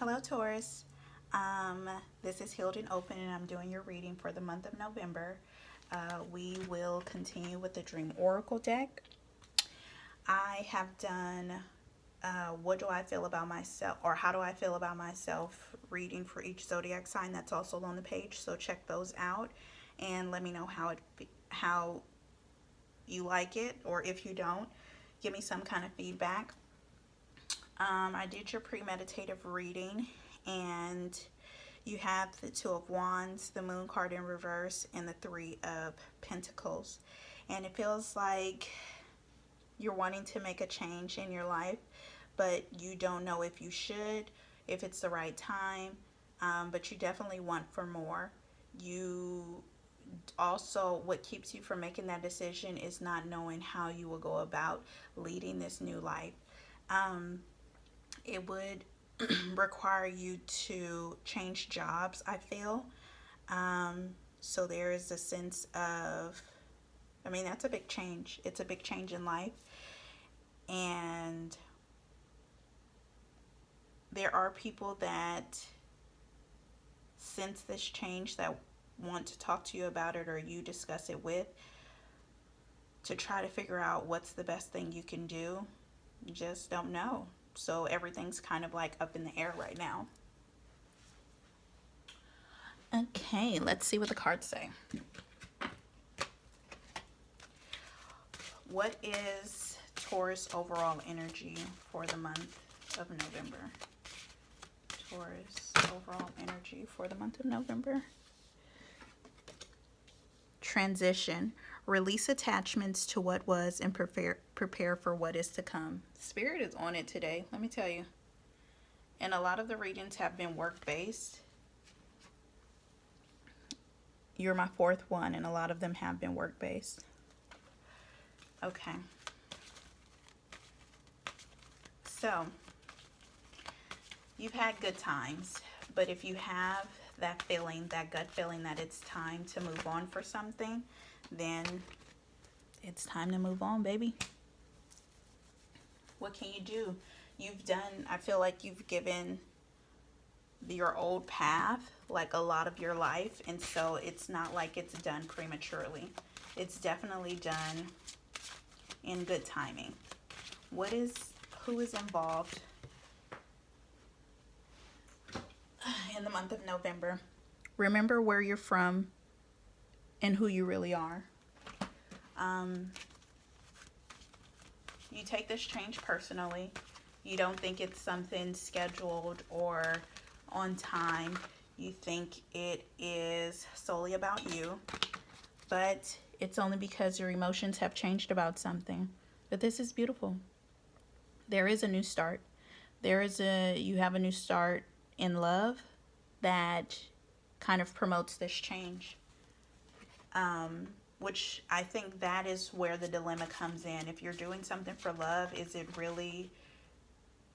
Hello, Taurus. This is Healed and Open, and I'm doing your reading for the month of November. We will continue with the Dream Oracle deck. I have done What Do I Feel About Myself, or How Do I Feel About Myself reading for each zodiac sign. That's also on the page, so check those out and let me know how you like it, or if you don't, give me some kind of feedback. I did your premeditative reading, and you have the Two of Wands, the Moon card in reverse, and the Three of Pentacles. And it feels like you're wanting to make a change in your life, but you don't know if you should, if it's the right time, but you definitely want for more. You also, what keeps you from making that decision is not knowing how you will go about leading this new life. It would require you to change jobs, I feel. So there is a sense of, that's a big change. It's a big change in life. And there are people that sense this change that want to talk to you about it, or you discuss it with, to try to figure out what's the best thing you can do. You just don't know. So everything's kind of like up in the air right now. Okay, let's see what the cards say. What is Taurus overall energy for the month of November? Taurus overall energy for the month of November. Transition. Release attachments to what was and prepare for what is to come. Spirit is on it today, let me tell you. And a lot of the readings have been work-based. You're my fourth one, and a lot of them have been work-based. Okay. So, you've had good times, but if you have that feeling, that gut feeling that it's time to move on for something, then it's time to move on, baby. What can you do? I feel like you've given your old path like a lot of your life, and so it's not like it's done prematurely. It's definitely done in good timing. Who is involved in the month of November? Remember where you're from and who you really are. You take this change personally. You don't think it's something scheduled or on time. You think it is solely about you, but it's only because your emotions have changed about something. But this is beautiful. There is a new start. You have a new start in love that kind of promotes this change. Which I think that is where the dilemma comes in. If you're doing something for love, is it really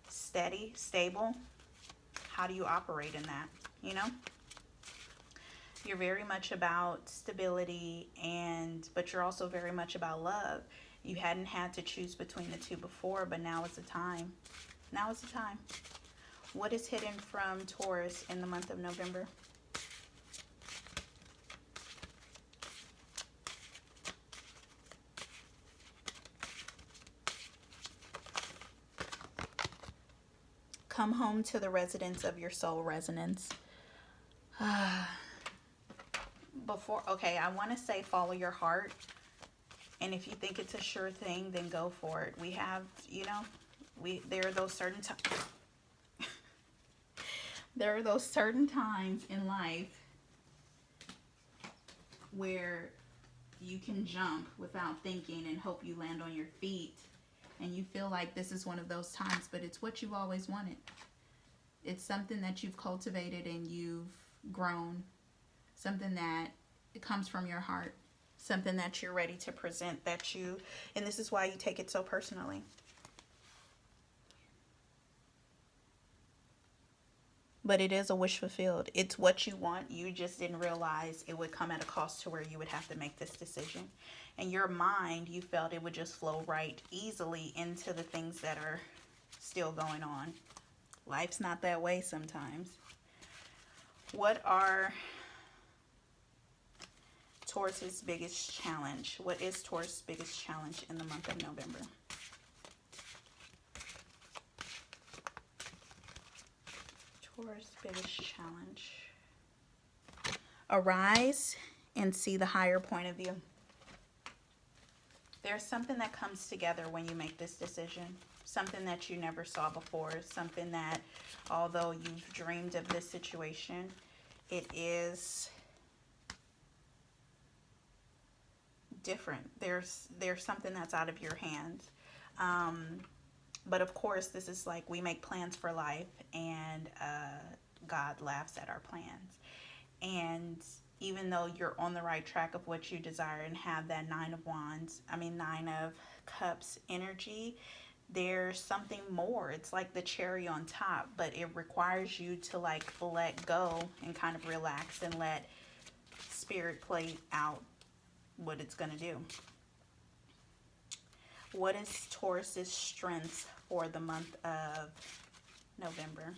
steady, stable? How do you operate in that? You know? You're very much about stability, but you're also very much about love. You hadn't had to choose between the two before, but now is the time. Now is the time. What is hidden from Taurus in the month of November? Come home to the residence of your soul resonance. I want to say follow your heart. And if you think it's a sure thing, then go for it. We have, there are those certain times. There are those certain times in life where you can jump without thinking and hope you land on your feet. And you feel like this is one of those times, but it's what you've always wanted. It's something that you've cultivated and you've grown. Something that it comes from your heart. Something that you're ready to present, and this is why you take it so personally. But it is a wish fulfilled. It's what you want. You just didn't realize it would come at a cost to where you would have to make this decision. In your mind, you felt it would just flow right easily into the things that are still going on. Life's not that way sometimes. What are Taurus's biggest challenge? What is Taurus's biggest challenge in the month of November? Taurus' biggest challenge. Arise and see the higher point of view. There's something that comes together when you make this decision. Something that you never saw before. Something that, although you've dreamed of this situation, it is different. There's something that's out of your hands. But of course, this is like we make plans for life, and God laughs at our plans. And even though you're on the right track of what you desire and have that Nine of Cups energy, there's something more. It's like the cherry on top, but it requires you to like let go and kind of relax and let spirit play out what it's going to do. What is Taurus's strength for the month of November?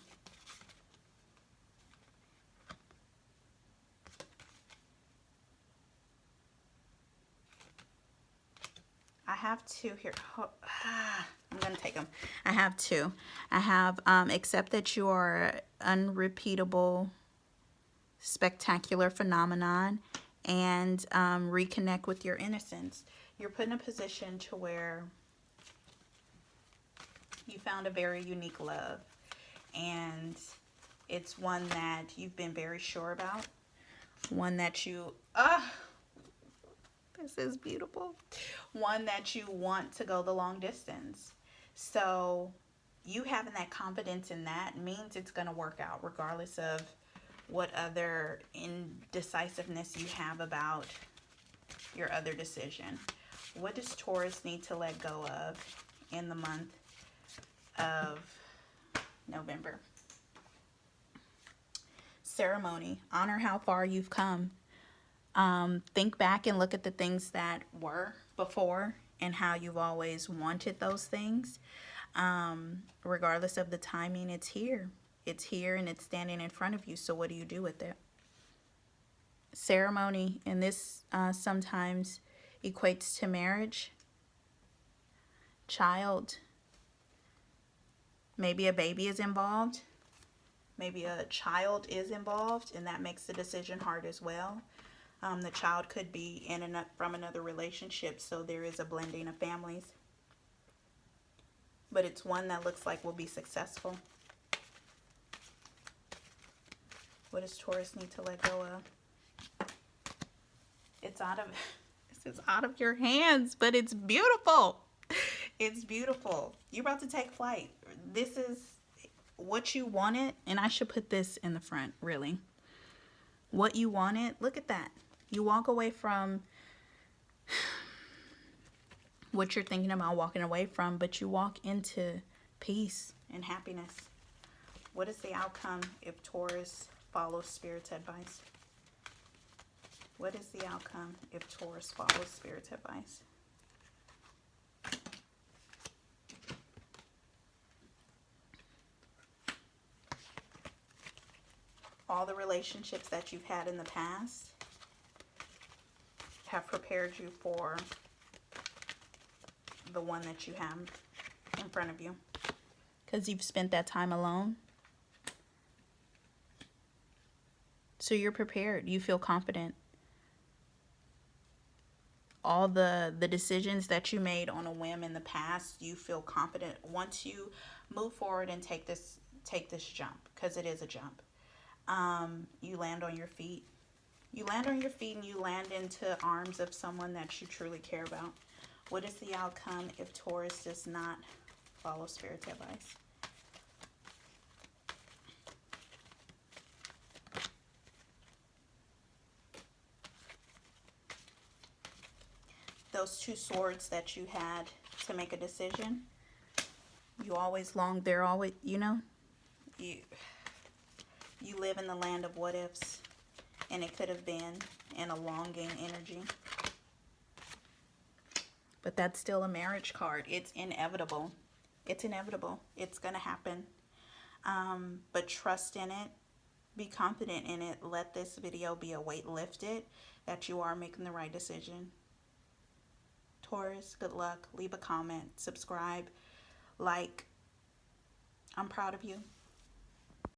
I have two here. I'm going to take them. I have two. I have accept that you are unrepeatable, spectacular phenomenon, and reconnect with your innocence. You're put in a position to where you found a very unique love, and it's one that you've been very sure about, one that you this is beautiful, one that you want to go the long distance. So you having that confidence in that means it's going to work out regardless of what other indecisiveness you have about your other decision. What does Taurus need to let go of in the month of November? Ceremony. Honor how far you've come. Think back and look at the things that were before and how you've always wanted those things. Regardless of the timing, it's here. It's here and it's standing in front of you. So what do you do with it? Ceremony, and this sometimes equates to marriage, child. Maybe a baby is involved. Maybe a child is involved, and that makes the decision hard as well. The child could be in and from another relationship, so there is a blending of families. But it's one that looks like will be successful. What does Taurus need to let go of? It's out of this is out of your hands, but it's beautiful. It's beautiful. You're about to take flight. This is what you wanted, and I should put this in the front, really. What you wanted, look at that. You walk away from what you're thinking about walking away from, but you walk into peace and happiness. What is the outcome if Taurus follows Spirit's advice? What is the outcome if Taurus follows Spirit's advice? All the relationships that you've had in the past have prepared you for the one that you have in front of you. Because you've spent that time alone. So you're prepared. You feel confident. All the decisions that you made on a whim in the past, you feel confident. Once you move forward and take this jump, because it is a jump, you land on your feet. You land on your feet and you land into arms of someone that you truly care about. What is the outcome if Taurus does not follow Spirit's advice? Those two swords that you had to make a decision, you always long, they're always, you live in the land of what ifs, and it could have been in a longing energy. But that's still a marriage card. It's inevitable. It's inevitable. It's going to happen. But trust in it. Be confident in it. Let this video be a weight lifted that you are making the right decision. Taurus, good luck. Leave a comment, subscribe, like. I'm proud of you.